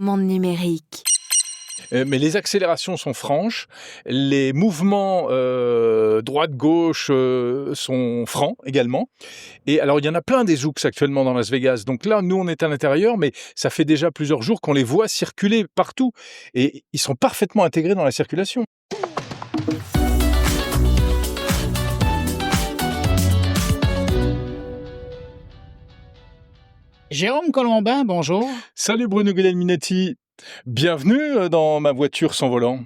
Monde numérique. Mais les accélérations sont franches, les mouvements droite-gauche sont francs également. Et alors, il y en a plein des Zoox actuellement dans Las Vegas. Donc là, nous, on est à l'intérieur, mais ça fait déjà plusieurs jours qu'on les voit circuler partout. Et ils sont parfaitement intégrés dans la circulation. Jérôme Colombin, bonjour. Salut Bruno Guglielminetti, bienvenue dans ma voiture sans volant.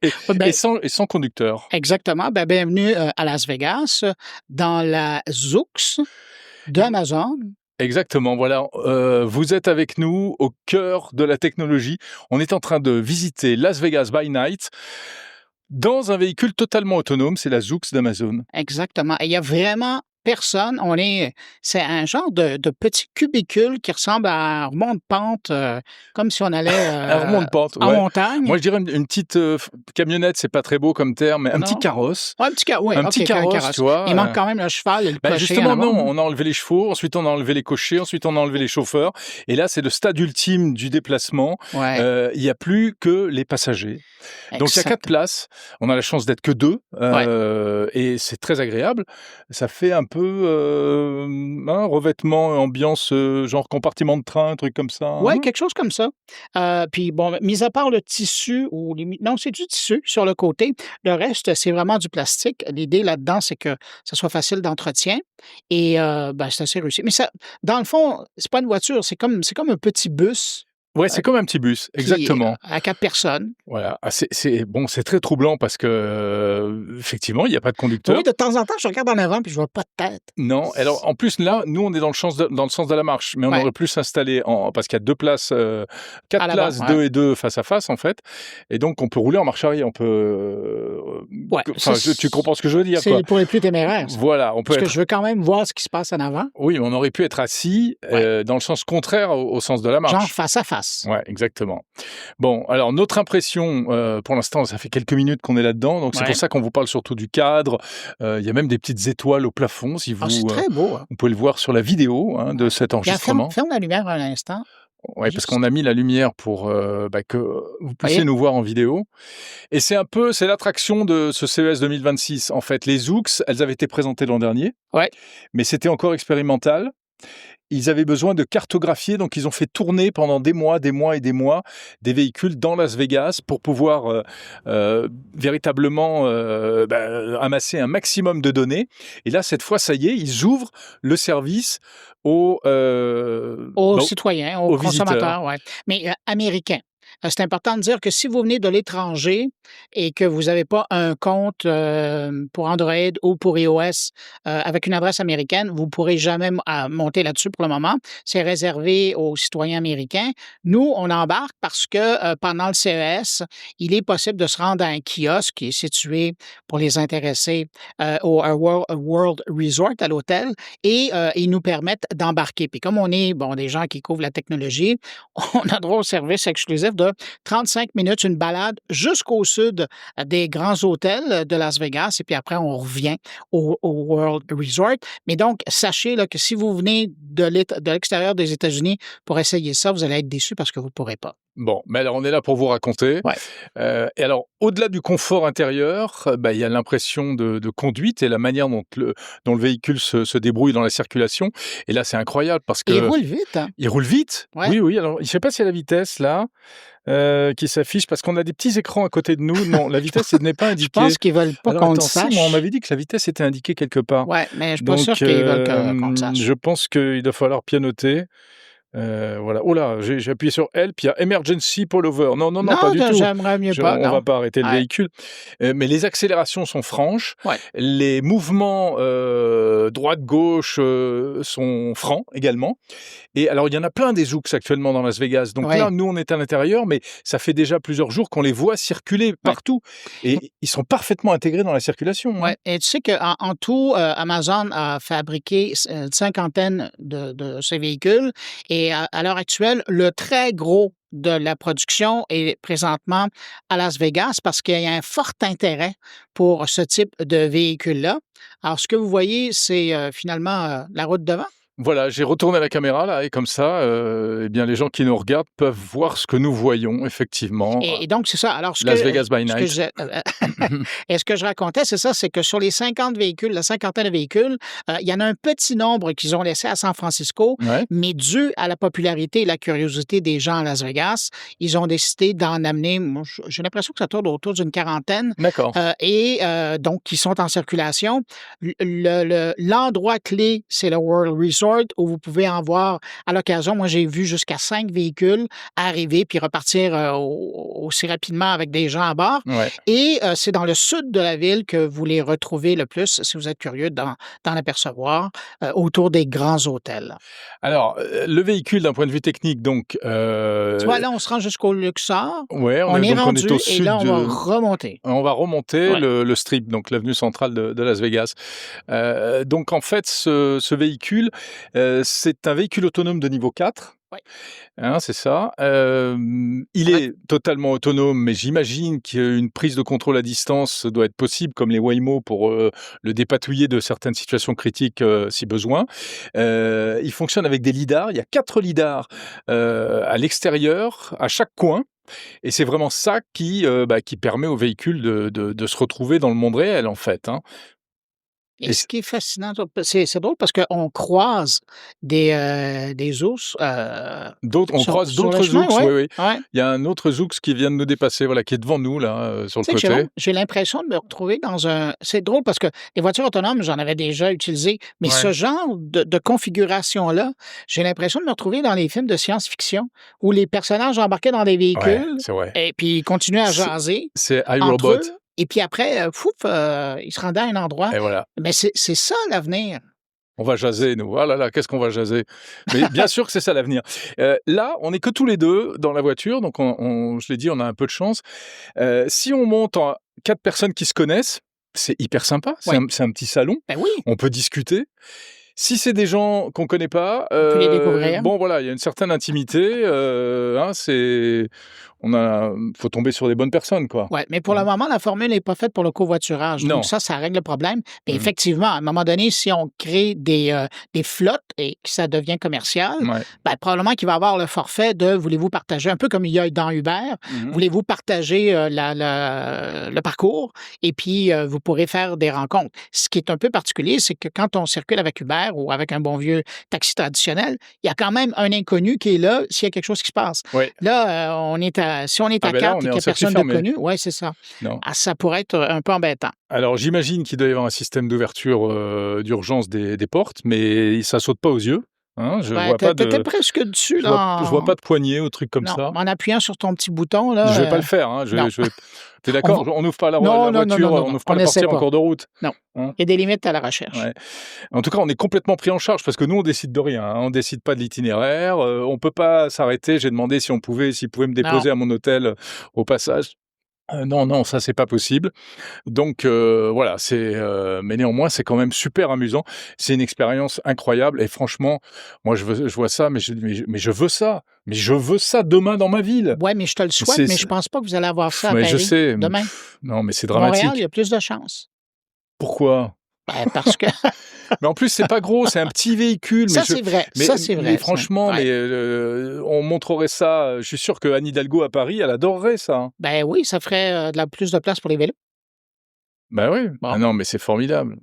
et sans conducteur. Exactement. Bienvenue à Las Vegas, dans la Zoox d'Amazon. Exactement, voilà. Vous êtes avec nous au cœur de la technologie. On est en train de visiter Las Vegas by Night dans un véhicule totalement autonome. C'est la Zoox d'Amazon. Exactement. Et il y a vraiment personne. C'est un genre de petit cubicule qui ressemble à un remont de pente, comme si on allait un remont de pente, en montagne. Moi, je dirais une petite camionnette, c'est pas très beau comme terme, mais un petit carrosse. Ouais, un petit carrosse, tu vois. Il manque quand même le cheval et le cocher. Justement, non, on a enlevé les chevaux, ensuite on a enlevé les cochers, ensuite on a enlevé les chauffeurs. Et là, c'est le stade ultime du déplacement. Ouais. Il n'y a plus que les passagers. Donc, il y a 4 places. On a la chance d'être que 2. Et c'est très agréable. Ça fait un peu revêtement, ambiance, genre compartiment de train, un truc comme ça. Oui, quelque chose comme ça. Puis bon, mis à part le tissu, non, c'est du tissu sur le côté. Le reste, c'est vraiment du plastique. L'idée là-dedans, c'est que ça soit facile d'entretien. Et c'est assez réussi. Mais ça, dans le fond, c'est pas une voiture, c'est comme un petit bus. Ouais, c'est comme un petit bus, exactement. À 4 personnes. Voilà. C'est très troublant parce que effectivement, il n'y a pas de conducteur. Oui, de temps en temps, je regarde en avant puis je vois pas de tête. Non. Alors, en plus, là, nous, on est dans le sens de la marche, mais on aurait pu s'installer parce qu'il y a 2 places, 4 places, 2 et 2 face à face, en fait. Et donc, on peut rouler en marche arrière. On peut. Tu comprends ce que je veux dire, quoi. C'est pour les plus téméraires. Ça. Voilà. Parce que je veux quand même voir ce qui se passe en avant. Oui, mais on aurait pu être assis dans le sens contraire au sens de la marche. Genre face à face. Ouais, exactement. Bon, alors notre impression, pour l'instant, ça fait quelques minutes qu'on est là-dedans, donc c'est pour ça qu'on vous parle surtout du cadre. Il y a même des petites étoiles au plafond, si vous. C'est très beau. Vous pouvez le voir sur la vidéo de cet enregistrement. Ferme la lumière un instant. Oui, parce qu'on a mis la lumière pour que vous puissiez nous voir en vidéo. Et c'est l'attraction de ce CES 2026. En fait, les Zoox, elles avaient été présentées l'an dernier, mais c'était encore expérimental. Ils avaient besoin de cartographier, donc ils ont fait tourner pendant des mois des véhicules dans Las Vegas pour pouvoir véritablement amasser un maximum de données. Et là, cette fois, ça y est, ils ouvrent le service aux citoyens, aux consommateurs, mais américains. C'est important de dire que si vous venez de l'étranger et que vous n'avez pas un compte pour Android ou pour iOS avec une adresse américaine, vous ne pourrez jamais monter là-dessus pour le moment. C'est réservé aux citoyens américains. Nous, on embarque parce que pendant le CES, il est possible de se rendre à un kiosque qui est situé pour les intéressés au World Resort à l'hôtel et ils nous permettent d'embarquer. Puis comme on est des gens qui couvrent la technologie, on a droit au service exclusif de 35 minutes, une balade jusqu'au sud des grands hôtels de Las Vegas et puis après, on revient au World Resort. Mais donc, sachez là, que si vous venez de l'extérieur des États-Unis pour essayer ça, vous allez être déçus parce que vous ne pourrez pas. Bon, mais alors on est là pour vous raconter. Et alors, au-delà du confort intérieur, il y a l'impression de conduite et la manière dont le véhicule se débrouille dans la circulation. Et là, c'est incroyable parce que... Il roule vite. Hein? Il roule vite. Oui. Alors, je ne sais pas si la vitesse, là, qui s'affiche, parce qu'on a des petits écrans à côté de nous. Non, la vitesse n'est pas indiquée. Je pense qu'ils ne veulent pas qu'on le sache. Moi, on m'avait dit que la vitesse était indiquée quelque part. Oui, mais je ne suis pas sûr qu'ils veulent qu'on le sache. Je pense qu'il doit falloir pianoter. Voilà. Oh là, j'ai appuyé sur Help, il y a Emergency Pullover. Non, pas du tout. J'aimerais mieux pas. On va pas arrêter le véhicule. Mais les accélérations sont franches. Les mouvements droite-gauche sont francs également. Et alors, il y en a plein des Zoox actuellement dans Las Vegas. Donc là, nous, on est à l'intérieur, mais ça fait déjà plusieurs jours qu'on les voit circuler partout. Et ils sont parfaitement intégrés dans la circulation. Oui, et tu sais qu'en tout, Amazon a fabriqué une cinquantaine de ces véhicules. Et à l'heure actuelle, le très gros de la production est présentement à Las Vegas parce qu'il y a un fort intérêt pour ce type de véhicule-là. Alors, ce que vous voyez, c'est finalement la route devant. Voilà, j'ai retourné la caméra là et comme ça, eh bien les gens qui nous regardent peuvent voir ce que nous voyons effectivement. Et donc c'est ça. Alors Las Vegas by Night. Ce que je racontais, c'est ça, c'est que sur les 50 véhicules, la cinquantaine de véhicules, il y en a un petit nombre qu'ils ont laissé à San Francisco, mais dû à la popularité et la curiosité des gens à Las Vegas, ils ont décidé d'en amener, moi, j'ai l'impression que ça tourne autour d'une quarantaine. D'accord. Donc, qui sont en circulation. L'endroit clé, c'est le World Resort, où vous pouvez en voir à l'occasion. Moi, j'ai vu jusqu'à 5 véhicules arriver puis repartir aussi rapidement avec des gens à bord. Et c'est dans le sud de la ville que vous les retrouvez le plus, si vous êtes curieux d'en apercevoir, autour des grands hôtels. Alors, le véhicule, d'un point de vue technique, donc... Tu vois, là, on se rend jusqu'au Luxor. Ouais, on est rendu, on est au sud et là, on va remonter. On va remonter le Strip, donc l'avenue centrale de Las Vegas. Donc, en fait, ce véhicule, c'est un véhicule autonome de niveau 4. Hein, c'est ça. Il est totalement autonome, mais j'imagine qu'une prise de contrôle à distance doit être possible, comme les Waymo, pour le dépatouiller de certaines situations critiques si besoin. Il fonctionne avec des lidars. Il y a 4 lidars à l'extérieur, à chaque coin. Et c'est vraiment ça qui permet au véhicule de se retrouver dans le monde réel, en fait. Hein. Et ce qui est fascinant, c'est drôle parce qu'on croise des ours. On croise d'autres ours, oui. Il y a un autre ours qui vient de nous dépasser, voilà, qui est devant nous, là, sur le côté. J'ai l'impression de me retrouver dans un... C'est drôle parce que les voitures autonomes, j'en avais déjà utilisé, mais ce genre de configuration-là, j'ai l'impression de me retrouver dans les films de science-fiction où les personnages embarquaient dans des véhicules et puis ils continuaient à jaser. C'est iRobot. Et puis après, il se rendait à un endroit. Et voilà. Mais c'est ça l'avenir. On va jaser, nous. Ah là là, qu'est-ce qu'on va jaser. Mais bien sûr que c'est ça l'avenir. Là, on n'est que tous les deux dans la voiture, donc je l'ai dit, on a un peu de chance. Si on monte en 4 personnes qui se connaissent, c'est hyper sympa. C'est un petit salon. Ben oui. On peut discuter. Si c'est des gens qu'on ne connaît pas, on peut les découvrir. Bon voilà, il y a une certaine intimité. Faut tomber sur des bonnes personnes, quoi. Oui, mais pour le moment, la formule n'est pas faite pour le covoiturage. Donc ça règle le problème. Mais effectivement, à un moment donné, si on crée des flottes et que ça devient commercial, probablement qu'il va y avoir le forfait de voulez-vous partager, un peu comme il y a dans Uber, voulez-vous partager le parcours et puis vous pourrez faire des rencontres. Ce qui est un peu particulier, c'est que quand on circule avec Uber ou avec un bon vieux taxi traditionnel, il y a quand même un inconnu qui est là s'il y a quelque chose qui se passe. Là, si on est à 4 et qu'il n'y a personne de connu, c'est ça. Ça pourrait être un peu embêtant. Alors, j'imagine qu'il doit y avoir un système d'ouverture d'urgence des portes, mais ça ne saute pas aux yeux. Hein, t'étais presque dessus. Je vois pas de poignée ou truc comme ça. En appuyant sur ton petit bouton. Là, je vais pas le faire. Hein, T'es d'accord? On n'ouvre pas la voiture, on n'ouvre pas la portière en cours de route. Non. Hein? Il y a des limites à la recherche. En tout cas, on est complètement pris en charge parce que nous, on décide de rien. Hein. On décide pas de l'itinéraire. On peut pas s'arrêter. J'ai demandé s'ils pouvaient me déposer à mon hôtel au passage. Non, ça c'est pas possible. Donc voilà, mais néanmoins c'est quand même super amusant. C'est une expérience incroyable et franchement, moi je vois ça, mais je veux ça. Mais je veux ça demain dans ma ville. Ouais, mais je te le souhaite, mais je pense pas que vous allez avoir ça à Paris je sais. demain. Non, mais c'est dramatique. Montréal, il y a plus de chance. Pourquoi? Parce que... Mais en plus, c'est pas gros, c'est un petit véhicule. C'est vrai. Mais franchement, on montrerait ça. Je suis sûr que Anne Hidalgo à Paris, elle adorerait ça. Ben oui, ça ferait plus de place pour les vélos. Ben oui. Bon. Ah non, mais c'est formidable.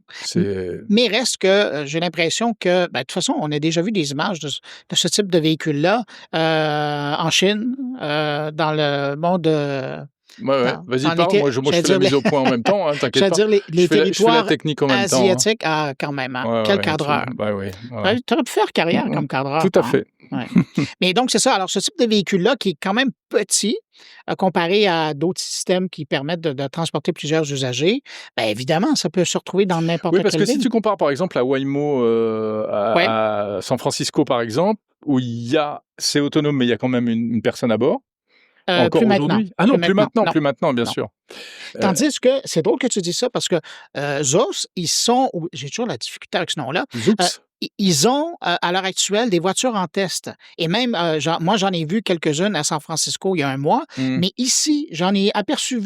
Mais reste que j'ai l'impression que, de toute façon, on a déjà vu des images de ce type de véhicule-là en Chine, dans le monde... Vas-y, parle. Moi, je fais la mise au point en même temps. Hein, t'inquiète pas. Je veux dire, les territoires technique en même asiatiques, temps, quand même. Hein. Quel cadreur. Tu aurais pu faire carrière comme cadreur. Tout à fait. Ouais. Mais donc, c'est ça. Alors, ce type de véhicule-là, qui est quand même petit, comparé à d'autres systèmes qui permettent de transporter plusieurs usagers, évidemment, ça peut se retrouver dans n'importe quelle ville. Oui, parce que si tu compares, par exemple, à Waymo, à San Francisco, par exemple, où c'est autonome, mais il y a quand même une personne à bord. Encore aujourd'hui? Ah non, plus maintenant, bien sûr. Tandis que, c'est drôle que tu dis ça, parce que Zoox, j'ai toujours la difficulté avec ce nom-là. Ils ont, à l'heure actuelle, des voitures en test. Et même, moi, j'en ai vu quelques-unes à San Francisco il y a un mois, mais ici, j'en ai aperçu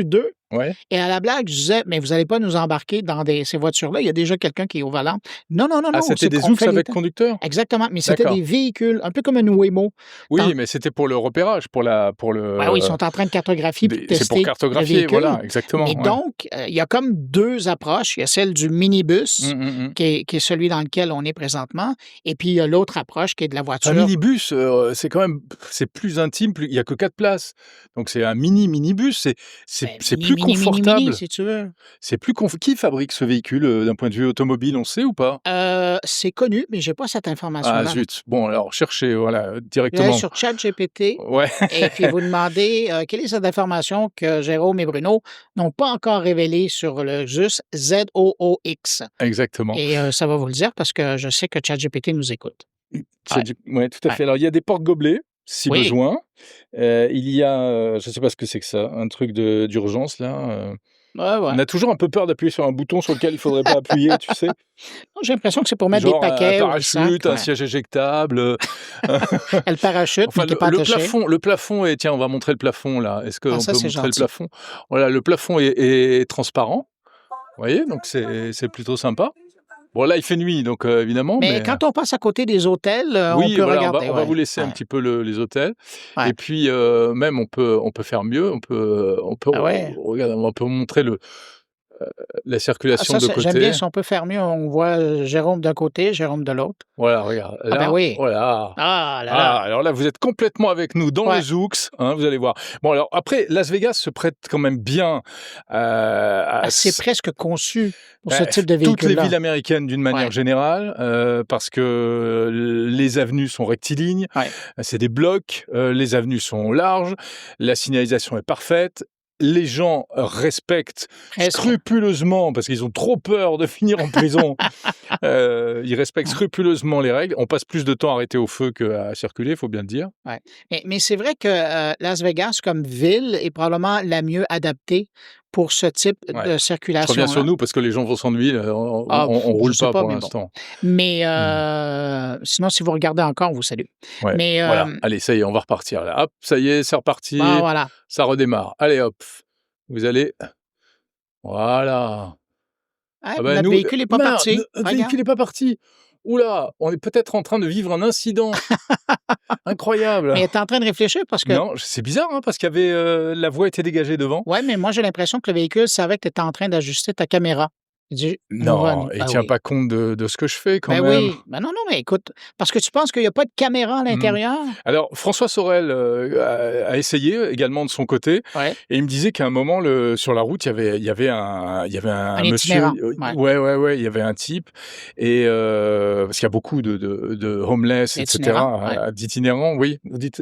2 Ouais. Et à la blague, je disais, mais vous n'allez pas nous embarquer dans ces voitures-là. Il y a déjà quelqu'un qui est au volant. Non, non, non, Ah, non. c'était des Zoox avec conducteur? Exactement. Mais c'était des véhicules, un peu comme un Waymo. Oui, mais c'était pour le repérage, pour le. Ben oui, ils sont en train de cartographier pour tester. C'est pour cartographier, voilà, exactement. Mais donc, il y a comme deux approches. Il y a celle du minibus, qui est celui dans lequel on est présentement, et puis il y a l'autre approche qui est de la voiture. Un minibus, c'est quand même, c'est plus intime, il n'y a que 4 places. Donc c'est un minibus, c'est plus confortable. Si tu veux. C'est plus Qui fabrique ce véhicule d'un point de vue automobile, on sait ou pas? C'est connu, mais j'ai pas cette information-là. Ah zut! Bon, alors cherchez, voilà, Vous directement. allez sur ChatGPT Ouais. et puis vous demandez quelle est cette information que Jérôme et Bruno n'ont pas encore révélée sur le ZOOX, Z-O-O-X. Exactement. Et ça va vous le dire parce que je sais que ChatGPT nous écoute. Oui, tout à fait. Alors, il y a des porte-gobelets, si besoin. Il y a, je ne sais pas ce que c'est que ça, un truc d'urgence, là. On a toujours un peu peur d'appuyer sur un bouton sur lequel il ne faudrait pas appuyer, tu sais. J'ai l'impression que c'est pour mettre des paquets. Un parachute, un siège éjectable. Le parachute, enfin, mais qui n'est pas attaché. Le plafond est... Tiens, on va montrer le plafond, là. Est-ce qu'on peut montrer gentil. le plafond? Voilà, le plafond est transparent. Vous voyez, donc c'est plutôt sympa. Bon, là, il fait nuit, donc évidemment. Mais quand on passe à côté des hôtels, on peut regarder. On va vous laisser un petit peu les hôtels. Et puis, même, on peut faire mieux. On peut montrer la circulation de côté. J'aime bien, si on peut faire mieux, on voit Jérôme d'un côté, Jérôme de l'autre. Voilà, regarde. Là, ben oui. Voilà. Alors là, vous êtes complètement avec nous dans le Zoox, hein, vous allez voir. Bon, alors après, Las Vegas se prête quand même bien à... C'est presque conçu pour ce type de véhicule-là. Toutes les villes américaines d'une manière générale, parce que les avenues sont rectilignes, c'est des blocs, les avenues sont larges, la signalisation est parfaite. Les gens respectent scrupuleusement, parce qu'ils ont trop peur de finir en prison, ils respectent scrupuleusement les règles. On passe plus de temps à arrêter au feu qu'à circuler, il faut bien le dire. Ouais. Mais c'est vrai que Las Vegas, comme ville, est probablement la mieux adaptée pour ce type de circulation. Je reviens sur nous, parce que les gens vont s'ennuyer. On ne roule pas pour l'instant. Mais sinon, si vous regardez encore, on vous salue. Ouais, mais, voilà. Allez, ça y est, on va repartir. Là. Hop, ça y est, c'est reparti. Voilà. Ça redémarre. Allez, hop. Vous allez... Voilà. Notre véhicule n'est pas parti. Notre véhicule n'est pas parti. Oula, on est peut-être en train de vivre un incident. Incroyable. Mais tu es en train de réfléchir parce que... Non, c'est bizarre, hein, parce qu'il y avait... la voie était dégagée devant. Oui, mais moi, j'ai l'impression que le véhicule savait que tu étais en train d'ajuster ta caméra. Non, il ne tient pas compte de ce que je fais quand même. Oui, non, mais écoute, parce que tu penses qu'il n'y a pas de caméra à l'intérieur? Alors, François Sorel a essayé également de son côté, et il me disait qu'à un moment, sur la route, il y avait un monsieur... Ouais, il y avait un type, et parce qu'il y a beaucoup de homeless, etc., d'itinérants,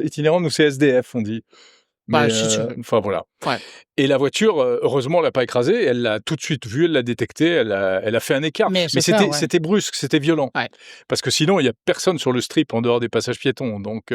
itinérants, nous c'est SDF, on dit. Mais, si tu veux. Enfin, voilà. Et la voiture, heureusement, elle l'a pas écrasée. Elle l'a tout de suite vue, elle l'a détecté, elle a fait un écart. Mais c'était brusque, c'était violent. Parce que sinon, il n'y a personne sur le strip en dehors des passages piétons. Donc,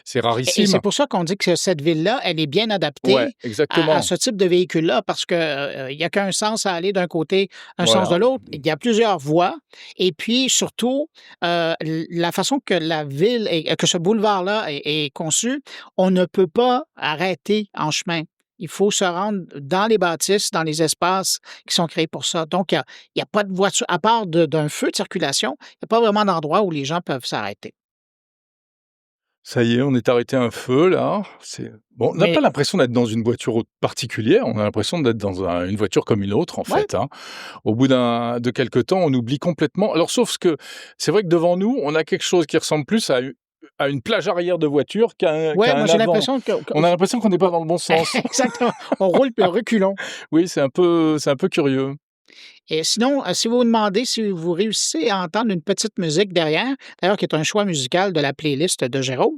c'est rarissime. Et c'est pour ça qu'on dit que cette ville-là, elle est bien adaptée à ce type de véhicule-là, parce qu'il n'y a qu'un sens à aller d'un côté, un sens de l'autre. Il y a plusieurs voies. Et puis, surtout, la façon que la ville, que ce boulevard-là est conçu, on ne peut pas arrêter en chemin. Il faut se rendre dans les bâtisses, dans les espaces qui sont créés pour ça. Donc, il n'y a pas de voiture, à part d'un feu de circulation, il n'y a pas vraiment d'endroit où les gens peuvent s'arrêter. Ça y est, on est arrêté un feu, là. Bon, on n'a pas l'impression d'être dans une voiture particulière, on a l'impression d'être dans une voiture comme une autre, en fait. Hein. Au bout de quelques temps, on oublie complètement. Alors, sauf que c'est vrai que devant nous, on a quelque chose qui ressemble plus à une plage arrière de voiture qu'à un moi, j'ai avant. l'impression On a l'impression qu'on n'est pas dans le bon sens. Exactement. On roule puis reculons. Oui, c'est un peu curieux. Et sinon, si vous vous demandez si vous réussissez à entendre une petite musique derrière, d'ailleurs, qui est un choix musical de la playlist de Jérôme.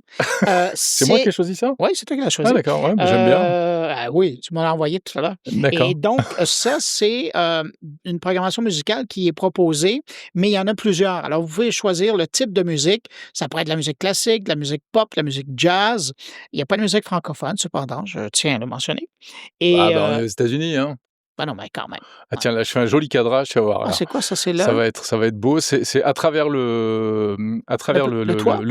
C'est moi qui ai choisi ça? Oui, c'est toi qui l'as choisi. Ah, d'accord, j'aime bien. Oui, tu m'as envoyé tout à l'heure. D'accord. Et donc, ça, c'est une programmation musicale qui est proposée, mais il y en a plusieurs. Alors, vous pouvez choisir le type de musique. Ça pourrait être de la musique classique, de la musique pop, de la musique jazz. Il n'y a pas de musique francophone, cependant, je tiens à le mentionner. Et, aux États-Unis, hein? Ben non, mais quand même. Ah tiens, là, je fais un joli cadrage, tu vas voir. Ah, c'est quoi ça? C'est là? Ça va être beau. C'est à travers le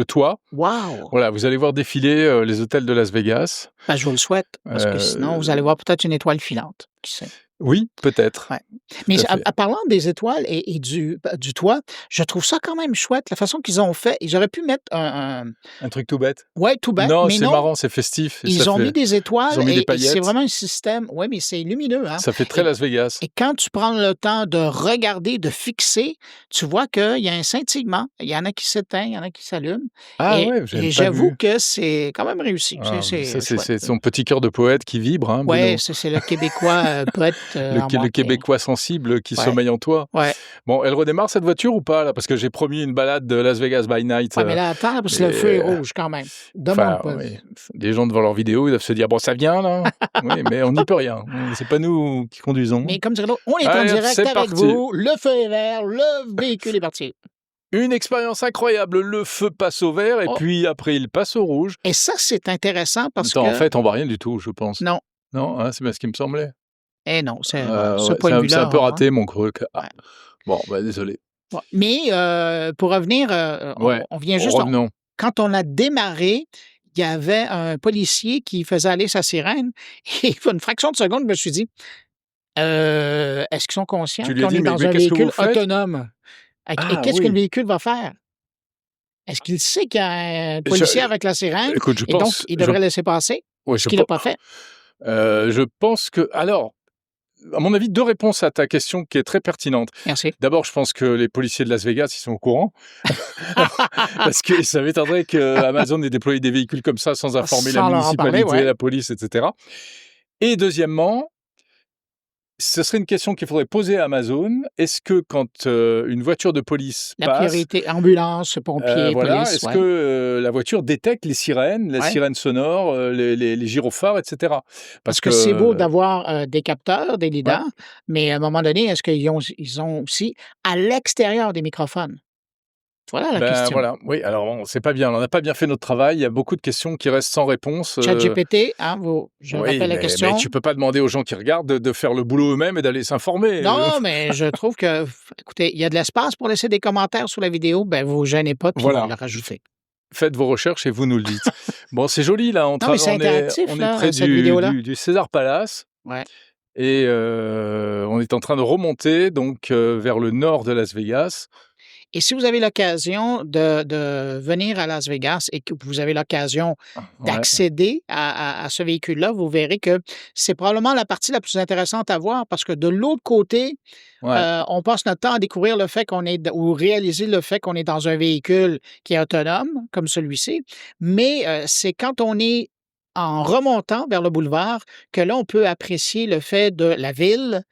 toit. Wow! Voilà, vous allez voir défiler les hôtels de Las Vegas. Ben, je vous le souhaite, parce que sinon, vous allez voir peut-être une étoile filante. Qui sait? Oui, peut-être. Ouais. Mais en parlant des étoiles et du toit, je trouve ça quand même chouette, la façon qu'ils ont fait. Ils auraient pu mettre Un truc tout bête? Ouais, tout bête, Non, mais c'est non. marrant, c'est festif. Ils ont mis des étoiles ont mis des et c'est paillettes. vraiment un système. Oui, mais c'est lumineux, hein. Ça fait très Las Vegas. Et quand tu prends le temps de regarder, de fixer, tu vois qu'il y a un scintillement. Il y en a qui s'éteignent, il y en a qui s'allument. Ah Et, ouais, et j'avoue que c'est quand même réussi. C'est son petit cœur de poète qui vibre, hein, Oui, c'est le Québécois poète le Québécois sensible qui sommeille en toi. Ouais. Bon, elle redémarre cette voiture ou pas, là? Parce que j'ai promis une balade de Las Vegas by night. Ouais, mais là, attends, parce que le feu est rouge quand même. Demande pas. Oui. Les gens devant leur vidéo, ils doivent se dire, bon, ça vient, là. Oui, mais on n'y peut rien. C'est pas nous qui conduisons. Mais comme dirait l'autre, on est en direct avec vous. Le feu est vert, le véhicule est parti. Une expérience incroyable. Le feu passe au vert et puis après, il passe au rouge. Et ça, c'est intéressant parce que... En fait, on voit rien du tout, je pense. Non. Non, hein, c'est bien ce qui me semblait. Eh non, c'est pas un peu raté, mon truc. Ah. Ouais. Bon, désolé. Ouais. Mais pour revenir, on vient juste... Revenons. Quand on a démarré, il y avait un policier qui faisait aller sa sirène et une fraction de seconde, je me suis dit, est-ce qu'ils sont conscients qu'on est dans un véhicule autonome? Et qu'est-ce que le véhicule va faire? Est-ce qu'il sait qu'il y a un policier avec la sirène? Écoute, et donc, il devrait laisser passer? Ce qu'il n'a pas fait? Je pense que... Alors, à mon avis, deux réponses à ta question qui est très pertinente. Merci. D'abord, je pense que les policiers de Las Vegas, ils sont au courant. Parce que ça m'étonnerait qu'Amazon ait déployé des véhicules comme ça sans informer la municipalité, la police, etc. Et deuxièmement, ce serait une question qu'il faudrait poser à Amazon. Est-ce que quand une voiture de police passe... La priorité, ambulance, pompiers, police... Est-ce que la voiture détecte les sirènes, sirènes sonores, les gyrophares, etc. Parce que c'est beau d'avoir des capteurs, des lidars, mais à un moment donné, est-ce qu'ils ont aussi à l'extérieur des microphones? Voilà la question. Voilà, oui, alors c'est pas bien, on n'a pas bien fait notre travail, il y a beaucoup de questions qui restent sans réponse. ChatGPT, je rappelle la question. Mais tu peux pas demander aux gens qui regardent de faire le boulot eux-mêmes et d'aller s'informer. Non, mais je trouve que, écoutez, il y a de l'espace pour laisser des commentaires sous la vidéo, vous vous gênez pas, puis on va le rajouter. Faites vos recherches et vous nous le dites. Bon, c'est joli, là, on est près du César Palace. Ouais. Et on est en train de remonter donc vers le nord de Las Vegas. Et si vous avez l'occasion de venir à Las Vegas et que vous avez l'occasion d'accéder à ce véhicule-là, vous verrez que c'est probablement la partie la plus intéressante à voir parce que de l'autre côté, on passe notre temps à découvrir le fait ou réaliser le fait qu'on est dans un véhicule qui est autonome, comme celui-ci. Mais c'est quand on est en remontant vers le boulevard que là, on peut apprécier le fait de la ville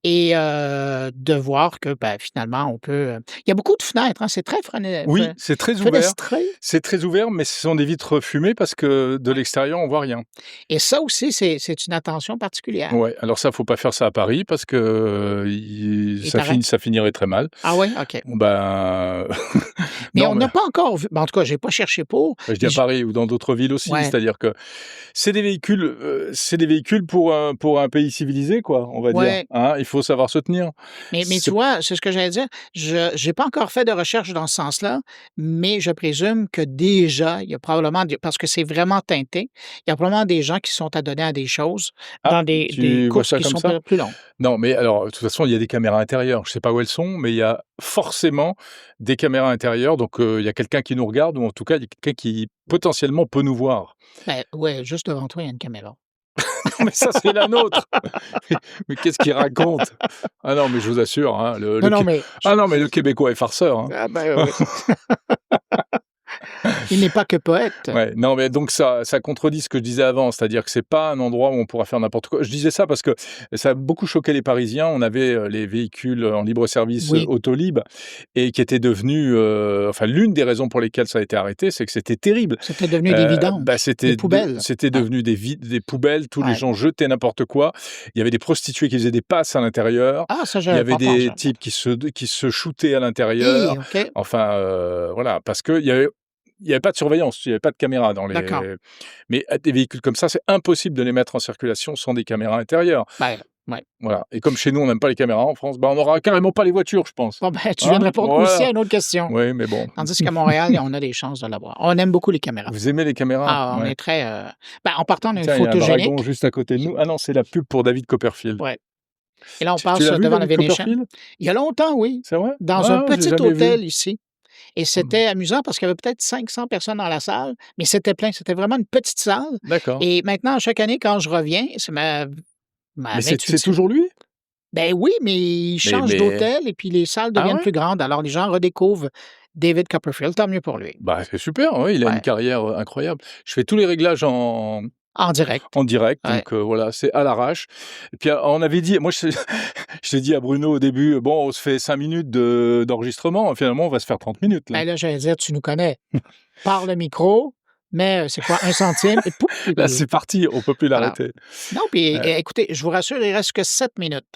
et de voir que finalement, on peut... Il y a beaucoup de fenêtres, hein, c'est très Oui, c'est très ouvert. Fenestré. C'est très ouvert, mais ce sont des vitres fumées parce que de l'extérieur, on voit rien. Et ça aussi, c'est une attention particulière. Oui, alors ça, il ne faut pas faire ça à Paris parce que ça finirait très mal. Ah oui? OK. Mais on n'a pas encore vu... en tout cas, je n'ai pas cherché pour... Je dis à Paris ou dans d'autres villes aussi, c'est-à-dire que c'est des véhicules pour un pays civilisé, quoi, on va dire. Hein, il faut savoir se tenir. Mais tu vois, c'est ce que j'allais dire. Je n'ai pas encore fait de recherche dans ce sens-là, mais je présume que déjà, il y a probablement, parce que c'est vraiment teinté, il y a probablement des gens qui sont adonnés à des choses dans des courses qui sont plus longues. Non, mais alors, de toute façon, il y a des caméras intérieures. Je ne sais pas où elles sont, mais il y a forcément des caméras intérieures. Donc, il y a quelqu'un qui nous regarde ou en tout cas, il y a quelqu'un qui potentiellement peut nous voir. Oui, juste devant toi, il y a une caméra. Non, mais ça, c'est la nôtre. Mais qu'est-ce qu'il raconte? Ah non, mais je vous assure. Hein, mais le Québécois est farceur. Hein. Ah oui. Il n'est pas que poète. Ouais, non, mais donc ça contredit ce que je disais avant, c'est-à-dire que c'est pas un endroit où on pourra faire n'importe quoi. Je disais ça parce que ça a beaucoup choqué les Parisiens. On avait les véhicules en libre-service Autolib et qui étaient devenus... l'une des raisons pour lesquelles ça a été arrêté, c'est que c'était terrible. C'était devenu des vidanges, des poubelles. C'était devenu des poubelles. Tous les gens jetaient n'importe quoi. Il y avait des prostituées qui faisaient des passes à l'intérieur. Ah, ça, il y avait des types qui se shootaient à l'intérieur. Enfin, voilà, parce qu'il y avait... Il n'y avait pas de surveillance, il n'y avait pas de caméra dans les... Mais des véhicules comme ça, c'est impossible de les mettre en circulation sans des caméras intérieures. Ouais. Voilà. Et comme chez nous, on n'aime pas les caméras en France, on n'aura carrément pas les voitures, je pense. Bon, tu viens de répondre aussi à une autre question. Oui, mais bon. Tandis qu'à Montréal, on a des chances de l'avoir. On aime beaucoup les caméras. Vous aimez les caméras? Ah, on est très... en partant, on est photogénique. Il y a un dragon juste à côté de nous. Ah non, c'est la pub pour David Copperfield. Ouais. Et là, on passe devant la Venetian. Il y a longtemps, oui. C'est vrai? Dans un petit hôtel ici. Et c'était amusant parce qu'il y avait peut-être 500 personnes dans la salle, mais c'était plein. C'était vraiment une petite salle. D'accord. Et maintenant, chaque année, quand je reviens, c'est ma mais c'est toujours lui? Ben oui, mais il change d'hôtel et puis les salles deviennent plus grandes. Alors, les gens redécouvrent David Copperfield. Tant mieux pour lui. C'est super. Oui, il a une carrière incroyable. Je fais tous les réglages en direct. Donc voilà, c'est à l'arrache. Et puis on avait dit, moi je t'ai dit à Bruno au début, on se fait 5 minutes d'enregistrement. Finalement, on va se faire 30 minutes. Là, j'allais dire, tu nous connais. Parle le micro. Mais c'est quoi, 1 centime? Et pouf, là, c'est parti, on ne peut plus l'arrêter. Non, puis écoutez, je vous rassure, il reste que 7 minutes.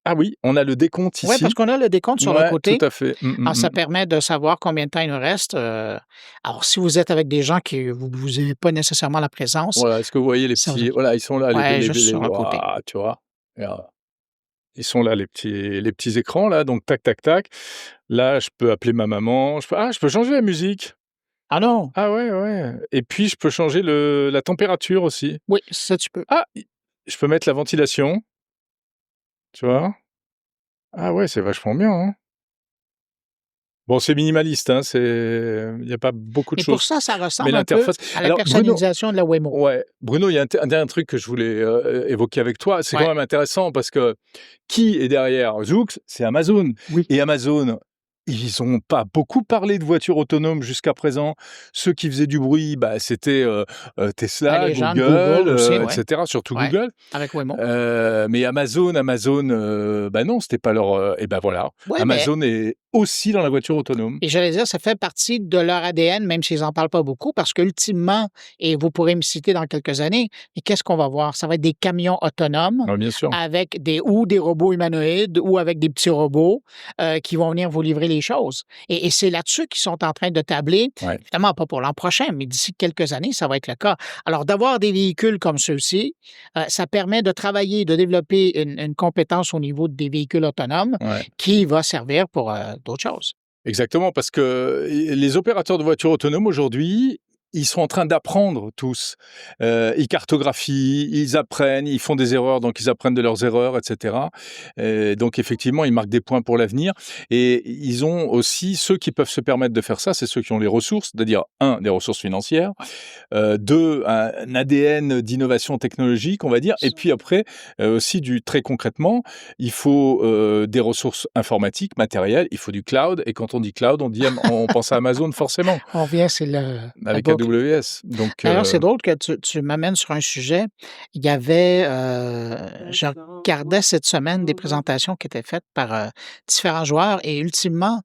Ah oui, on a le décompte ici. Oui, parce qu'on a le décompte sur le côté. Tout à fait. Alors, ça permet de savoir combien de temps il nous reste. Alors, si vous êtes avec des gens qui vous n'avez pas nécessairement la présence. Voilà, est-ce que vous voyez les petits... Voilà, ils sont là, juste sur le côté. Tu vois. Ils sont là, les petits écrans, là. Donc, tac, tac, tac. Là, je peux appeler ma maman. Je peux changer la musique. Ah non? Ah ouais. Et puis, je peux changer la température aussi. Oui, ça, tu peux. Ah, je peux mettre la ventilation. Tu vois? Ah ouais, c'est vachement bien, hein. Bon, c'est minimaliste, hein, il n'y a pas beaucoup de choses. Et pour ça, ça ressemble un peu à la personnalisation de la Waymo. Ouais, Bruno, il y a un dernier truc que je voulais évoquer avec toi. C'est quand même intéressant parce que qui est derrière Zoox? C'est Amazon. Oui. Et Amazon, ils n'ont pas beaucoup parlé de voitures autonomes jusqu'à présent. Ceux qui faisaient du bruit, c'était Tesla, Google aussi, etc. Surtout Google. Avec Waymo. Mais Amazon, non, c'était pas leur... et voilà, Amazon est aussi dans la voiture autonome. Et j'allais dire, ça fait partie de leur ADN, même s'ils n'en parlent pas beaucoup, parce qu'ultimement, et vous pourrez me citer dans quelques années, mais qu'est-ce qu'on va voir? Ça va être des camions autonomes bien sûr. Avec des robots humanoïdes ou avec des petits robots qui vont venir vous livrer les choses. Et c'est là-dessus qu'ils sont en train de tabler. Évidemment, pas pour l'an prochain, mais d'ici quelques années, ça va être le cas. Alors, d'avoir des véhicules comme ceux-ci, ça permet de travailler, de développer une compétence au niveau des véhicules autonomes qui va servir pour d'autres choses. Exactement, parce que les opérateurs de voitures autonomes aujourd'hui, ils sont en train d'apprendre tous. Ils cartographient, ils apprennent, ils font des erreurs, donc ils apprennent de leurs erreurs, etc. Donc effectivement, ils marquent des points pour l'avenir. Et ils ont aussi, ceux qui peuvent se permettre de faire ça, c'est ceux qui ont les ressources, c'est-à-dire, 1, des ressources financières, 2, un ADN d'innovation technologique, on va dire, et puis après, aussi très concrètement, il faut des ressources informatiques, matérielles, il faut du cloud, et quand on dit cloud, on pense à Amazon forcément. On vient, c'est avec AWS. D'ailleurs, c'est drôle que tu m'amènes sur un sujet. Il y avait, je regardais cette semaine des présentations qui étaient faites par différents joueurs et ultimement,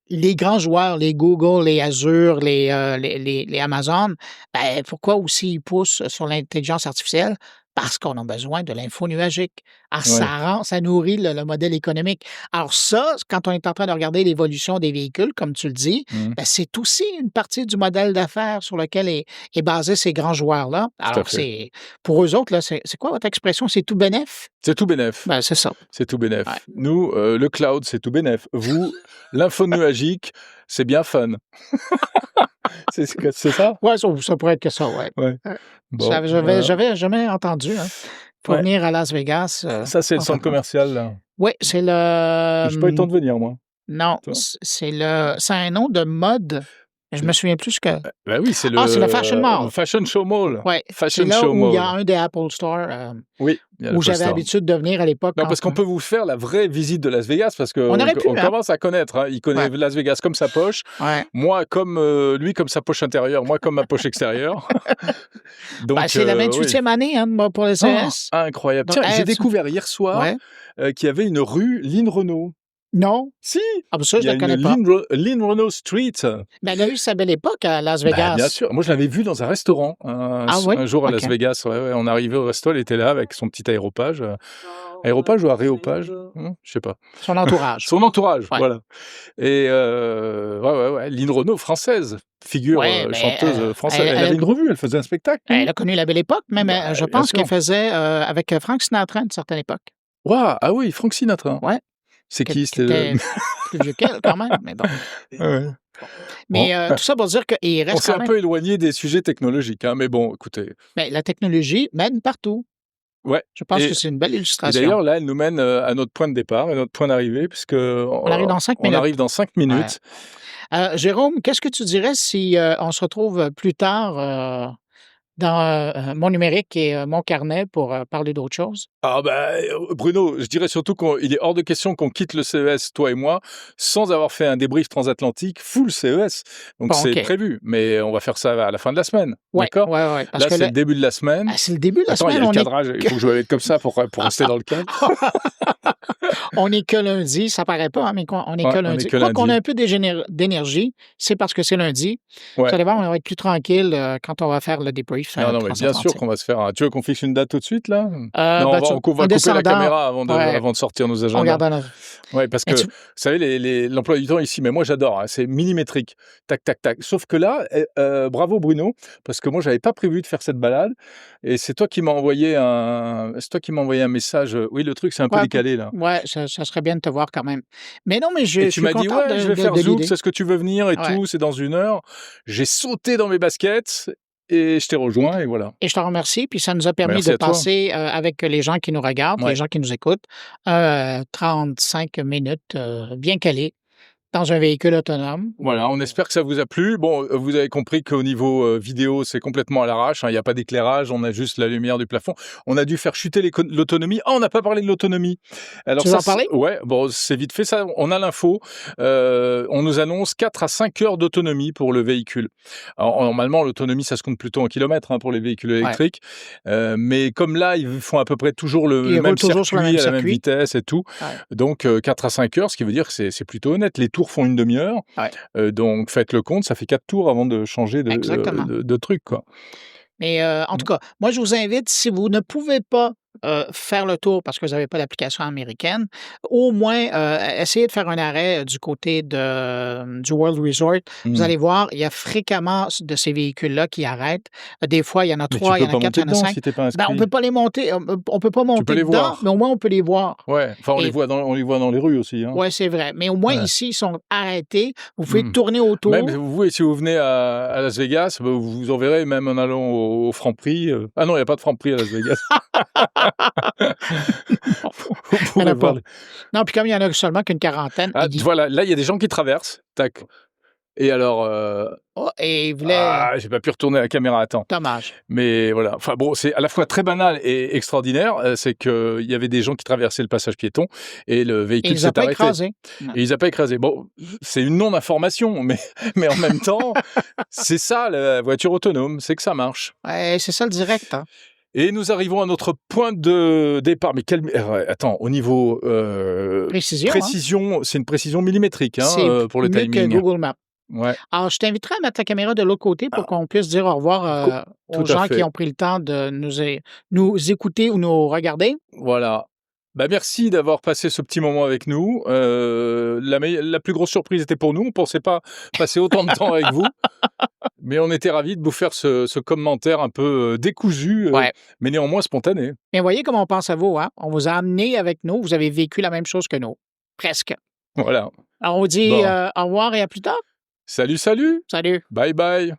les grands joueurs, les Google, les Azure, les Amazon, pourquoi aussi ils poussent sur l'intelligence artificielle? Parce qu'on a besoin de l'info nuagique. Alors, ça nourrit le modèle économique. Alors ça, quand on est en train de regarder l'évolution des véhicules, comme tu le dis, c'est aussi une partie du modèle d'affaires sur lequel est basé ces grands joueurs-là. Alors, pour eux autres, là, c'est quoi votre expression? C'est tout bénef? C'est tout bénef. C'est ça. C'est tout bénef. Nous, le cloud, c'est tout bénef. Vous, l'info nuagique, c'est bien fun. C'est ça? Oui, ça pourrait être que ça, oui. Bon, j'avais jamais entendu. Pour venir à Las Vegas. Ça, c'est le centre commercial, là. Oui, c'est le... J'ai pas eu le temps de venir, moi. Non, c'est un nom de mode. Je me souviens plus que... oui, c'est le... c'est le Fashion Mall. Fashion Show Mall. Oui, c'est là où il y a un des Apple Store. Oui. Où j'avais l'habitude de venir à l'époque. Non, parce qu'on peut vous faire la vraie visite de Las Vegas, parce qu'on commence à connaître. Il connaît Las Vegas comme sa poche. Moi, comme lui, comme sa poche intérieure. Moi, comme ma poche extérieure. Donc, c'est la 28e année pour les CES. Incroyable. Tiens, j'ai découvert hier soir qu'il y avait une rue Lynn Renault. Non? Si! Ah, ça, je Il y ne a la connais une pas. Lynn Renault Street. Mais elle a eu sa belle époque à Las Vegas. Bien sûr. Moi, je l'avais vue dans un restaurant un jour à Las Vegas. Ouais, on arrivait au resto, elle était là avec son petit aéropage. Aéropage ou aréopage? Je sais pas. Son entourage. Son entourage, voilà. Et ouais. Lynn Renault, française. Figure chanteuse française. Elle avait une revue, elle faisait un spectacle. Elle a connu la belle époque, même. Je pense qu'elle faisait avec Frank Sinatra à une certaine époque. Wow, ah oui, Frank Sinatra. Ouais. C'est qui? C'était plus vieux qu'elle, quand même, mais bon. Ouais. Mais tout ça pour dire qu'il reste. On s'est un peu éloigné des sujets technologiques, hein, mais bon, écoutez. Mais la technologie mène partout. Ouais. Je pense que c'est une belle illustration. D'ailleurs, là, elle nous mène à notre point de départ, à notre point d'arrivée, puisque on arrive dans 5 minutes. On arrive dans 5 minutes. Ouais. Jérôme, qu'est-ce que tu dirais si on se retrouve plus tard dans mon numérique et mon carnet pour parler d'autre chose? Ah Bruno, je dirais surtout qu'il est hors de question qu'on quitte le CES, toi et moi, sans avoir fait un débrief transatlantique full CES. Donc c'est prévu, mais on va faire ça à la fin de la semaine. D'accord? Ouais. Là, c'est le début de la semaine. C'est le début de la semaine. Il y a le cadrage, il faut que je vais être comme ça pour rester dans le cadre. On n'est que lundi, ça paraît pas, hein, mais on est que lundi. Quoi qu'on a un peu d'énergie, c'est parce que c'est lundi. Vous allez voir, on va être plus tranquille quand on va faire le débrief. Non, mais bien sûr qu'on va se faire. Tu veux qu'on fixe une date tout de suite, là? Non, on va couper la caméra avant de sortir nos agendas. Oui, parce que, vous savez, l'emploi du temps ici, mais moi j'adore, hein, c'est millimétrique. Tac, tac, tac. Sauf que là, bravo Bruno, parce que moi j'avais pas prévu de faire cette balade, et c'est toi qui m'as envoyé un message. Oui, le truc c'est un peu décalé là. Ouais, ça serait bien de te voir quand même. Mais non, mais tu m'as dit, je vais faire Zoom, c'est ce que tu veux venir et tout, c'est dans 1 heure. J'ai sauté dans mes baskets. Et je t'ai rejoint, et voilà. Et je te remercie, puis ça nous a permis de passer avec les gens qui nous regardent, les gens qui nous écoutent, 35 minutes bien calées dans un véhicule autonome. Voilà, on espère que ça vous a plu. Bon, vous avez compris qu'au niveau vidéo, c'est complètement à l'arrache. Il n'y a pas d'éclairage, on a juste la lumière du plafond. On a dû faire chuter l'autonomie. Ah, on n'a pas parlé de l'autonomie. Alors, tu veux en parler? Ouais, bon, c'est vite fait. Ça, on a l'info. On nous annonce 4 à 5 heures d'autonomie pour le véhicule. Alors, normalement, l'autonomie, ça se compte plutôt en kilomètres pour les véhicules électriques. Mais comme là, ils font à peu près toujours le même circuit, à la même vitesse et tout. Donc, 4 à 5 heures, ce qui veut dire que c'est plutôt honnête. Les tours font une demi-heure. Donc, faites le compte, ça fait 4 tours avant de changer de truc, quoi. Mais en tout cas, moi, je vous invite, si vous ne pouvez pas faire le tour parce que vous n'avez pas d'application américaine, au moins essayez de faire un arrêt du côté du World Resort. Vous allez voir, il y a fréquemment de ces véhicules-là qui arrêtent. Des fois, il y en a 3, il y en a 4, il y en a 5. Si on ne peut pas les monter, on peut pas monter dedans, mais au moins on peut les voir. Ouais, enfin on les voit dans les rues aussi. Hein. Oui, c'est vrai. Mais au moins ici, ils sont arrêtés. Vous pouvez tourner autour. Même si vous venez à Las Vegas, vous en verrez même en allant au Franprix. Ah non, il n'y a pas de Franprix à Las Vegas. Non, puis comme il y en a seulement qu'une quarantaine. Voilà, là, il y a des gens qui traversent. Tac. Et alors. Et il voulait. J'ai pas pu retourner la caméra à temps. Dommage. Mais voilà. Enfin bon, c'est à la fois très banal et extraordinaire. C'est qu'il y avait des gens qui traversaient le passage piéton et le véhicule s'est arrêté. Écrasé. Et ils n'ont pas écrasé. Bon, c'est une non-information, mais en même temps, c'est ça la voiture autonome, c'est que ça marche. Ouais, c'est ça le direct. Hein. Et nous arrivons à notre point de départ. Mais attends, au niveau précision, c'est une précision millimétrique pour le timing. C'est mieux que Google Maps. Ouais. Alors, je t'inviterai à mettre ta caméra de l'autre côté pour qu'on puisse dire au revoir aux gens qui ont pris le temps de nous écouter ou nous regarder. Voilà. Merci d'avoir passé ce petit moment avec nous. La plus grosse surprise était pour nous. On ne pensait pas passer autant de temps avec vous. Mais on était ravis de vous faire ce commentaire un peu décousu, mais néanmoins spontané. Mais voyez comment on pense à vous. Hein? On vous a amenés avec nous. Vous avez vécu la même chose que nous. Presque. Voilà. Alors, on dit au revoir et à plus tard. Salut, salut. Salut. Bye, bye.